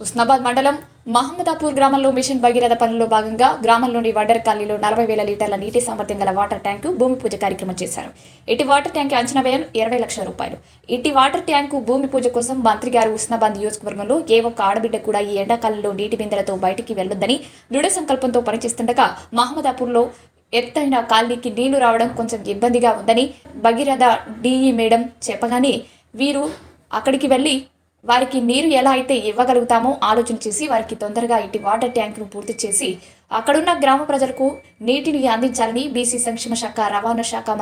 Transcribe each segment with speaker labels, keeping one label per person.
Speaker 1: ఉస్నాబాద్ మండలం మహమ్మదాపూర్ గ్రామంలో మిషన్ భగీరథ పనుల్లో భాగంగా గ్రామంలోని వడ్డర్ కాలనీలో 40,000 లీటర్ల నీటి సామర్థ్యం గల వాటర్ ట్యాంకు భూమి పూజ కార్యక్రమం చేశారు. ఇటు వాటర్ ట్యాంక్ అంచనా వ్యయం 20 లక్షల రూపాయలు. ఇటు వాటర్ ట్యాంకు భూమి పూజ కోసం మంత్రి గారు ఉస్నాబాద్ నియోజకవర్గంలో ఏ ఒక్క ఆడబిడ్డ కూడా ఈ ఎండాకాలంలో నీటి బిందెలతో బయటికి వెళ్లొద్దని దృఢ సంకల్పంతో పనిచేస్తుండగా మహమ్మదాపూర్లో ఎత్తైన కాలనీకి నీళ్లు రావడం కొంచెం ఇబ్బందిగా ఉందని భగీరథ డిఈ మేడం చెప్పగానే వీరు అక్కడికి వెళ్లి వారికి నీరు ఎలా అయితే ఇవ్వగలుగుతామో ఆలోచన చేసి వారికి తొందరగా ఇటు వాటర్ ట్యాంకును పూర్తి చేసి అక్కడున్న గ్రామ ప్రజలకు నీటిని అందించాలని బీసీ సంక్షేమ శాఖ రవాణా శాఖ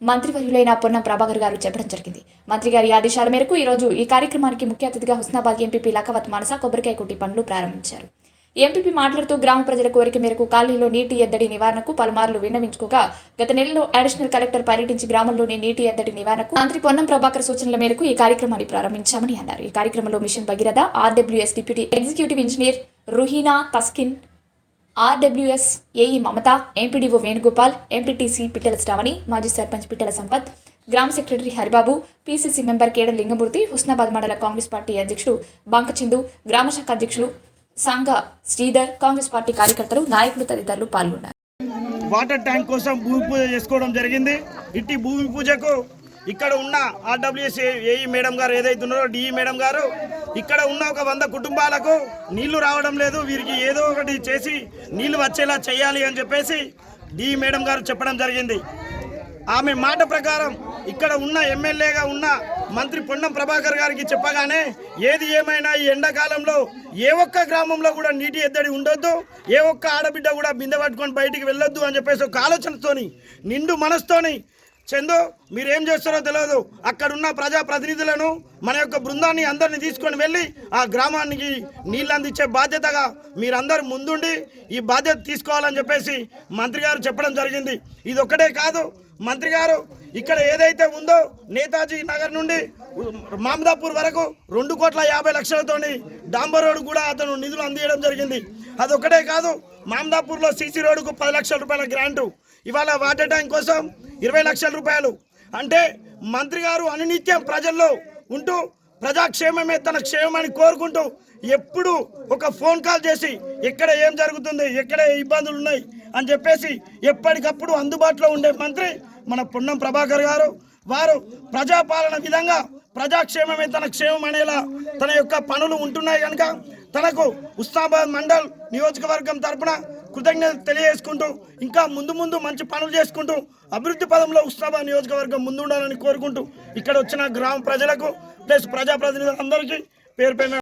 Speaker 1: మంత్రివర్యులైన పొన్నం ప్రభాకర్ గారు చెప్పడం జరిగింది. మంత్రి గారి ఆదేశాల మేరకు ఈరోజు ఈ కార్యక్రమానికి ముఖ్య అతిథిగా హుస్నాబాద్ ఎంపీపీ లఖవత్ మానస కొబ్బరికాయ కొట్టి పనులు ప్రారంభించారు. ఎంపీపీ మాట్లాడుతూ గ్రామ ప్రజల కోరిక మేరకు కాలనీలో నీటి ఎద్దడి నివారణకు పలుమార్లు విన్నవించుకోగా గత నెలలో అడిషనల్ కలెక్టర్ పర్యటించి గ్రామంలోని నీటి ఎద్దడి నివారణకు మంత్రి పొన్నం ప్రభాకర్ సూచనల మేరకు ఈ కార్యక్రమాన్ని ప్రారంభించామని అన్నారు. ఈ కార్యక్రమంలో mission Bhagiratha RWS deputy executive engineer Ruhina Taskin, RWS AE Mamata, MPDO Venugopal, MPTC Pittala Shravani, మాజీ సర్పంచ్ పిట్టల సంపత్, గ్రామ secretary Haribabu, PCC member Kedala Lingamurthy, Husnabad mandal Congress party అధ్యక్షుడు బంకచిందు, గ్రామ శాఖ అధ్యక్షులు సంఘ శ్రీధర్, కాంగ్రెస్ పార్టీ కార్యకర్తలు, నాయకులు తదితరులు పాల్గొన్నారు.
Speaker 2: వాటర్ ట్యాంక్ కోసం భూమి పూజ చేసుకోవడం జరిగింది. ఇట్టి భూమి పూజకు ఇక్కడ ఉన్న ఆర్డబ్ల్యూఎస్ ఏఈ మేడం గారు ఏదైతే ఉన్నారో డిఈ మేడం గారు ఇక్కడ ఉన్న ఒక 100 కుటుంబాలకు నీళ్లు రావడం లేదు, వీరికి ఏదో ఒకటి చేసి నీళ్లు వచ్చేలా చేయాలి అని చెప్పేసి డిఈ మేడం గారు చెప్పడం జరిగింది. ఆమె మాట ప్రకారం ఇక్కడ ఉన్న ఎమ్మెల్యేగా ఉన్న మంత్రి పొన్నం ప్రభాకర్ గారికి చెప్పగానే ఏది ఏమైనా ఈ ఎండాకాలంలో ఏ ఒక్క గ్రామంలో కూడా నీటి ఎద్దడి ఉండొద్దు, ఏ ఒక్క ఆడబిడ్డ కూడా బిందె పట్టుకొని బయటికి వెళ్ళొద్దు అని చెప్పేసి ఒక ఆలోచనతోని నిండు మనసుతోని చందు మీరేం చేస్తారో తెలియదు అక్కడున్న ప్రజాప్రతినిధులను మన యొక్క బృందాన్ని అందరినీ తీసుకొని వెళ్ళి ఆ గ్రామానికి నీళ్ళు అందించే బాధ్యతగా మీరందరూ ముందుండి ఈ బాధ్యత తీసుకోవాలని చెప్పేసి మంత్రి గారు చెప్పడం జరిగింది. ఇది ఒక్కటే కాదు, మంత్రి గారు ఇక్కడ ఏదైతే ఉందో నేతాజీ నగర్ నుండి మహమ్మదాపూర్ వరకు 2,50,00,000తోని డాంబర్ రోడ్డు కూడా అతను నిధులు అందించడం జరిగింది. అదొక్కటే కాదు, మహమ్మదాపూర్లో సీసీ రోడ్డుకు 10 లక్షల రూపాయల గ్రాంటు, ఇవాళ వాటర్ ట్యాంక్ కోసం 20 లక్షల రూపాయలు. అంటే మంత్రి గారు అనునిత్యం ప్రజల్లో ఉంటూ ప్రజాక్షేమమే తన క్షేమమని కోరుకుంటూ ఎప్పుడు ఒక ఫోన్ కాల్ చేసి ఎక్కడ ఏం జరుగుతుంది, ఎక్కడ ఇబ్బందులు ఉన్నాయి అని చెప్పేసి ఎప్పటికప్పుడు అందుబాటులో ఉండే మంత్రి మన పొన్నం ప్రభాకర్ గారు. వారు ప్రజాపాలన విధంగా ప్రజాక్షేమమే తన క్షేమం అనేలా తన యొక్క పనులు ఉంటున్నాయి కనుక తనకు ఉస్నాబాద్ మండల్ నియోజకవర్గం తరపున కృతజ్ఞత తెలియజేసుకుంటూ ఇంకా ముందు మంచి పనులు చేసుకుంటూ అభివృద్ధి పదంలో ఉస్నాబాద్ నియోజకవర్గం ముందుండాలని కోరుకుంటూ ఇక్కడ వచ్చిన గ్రామ ప్రజలకు ప్లస్ ప్రజాప్రతినిధులందరికీ పేరు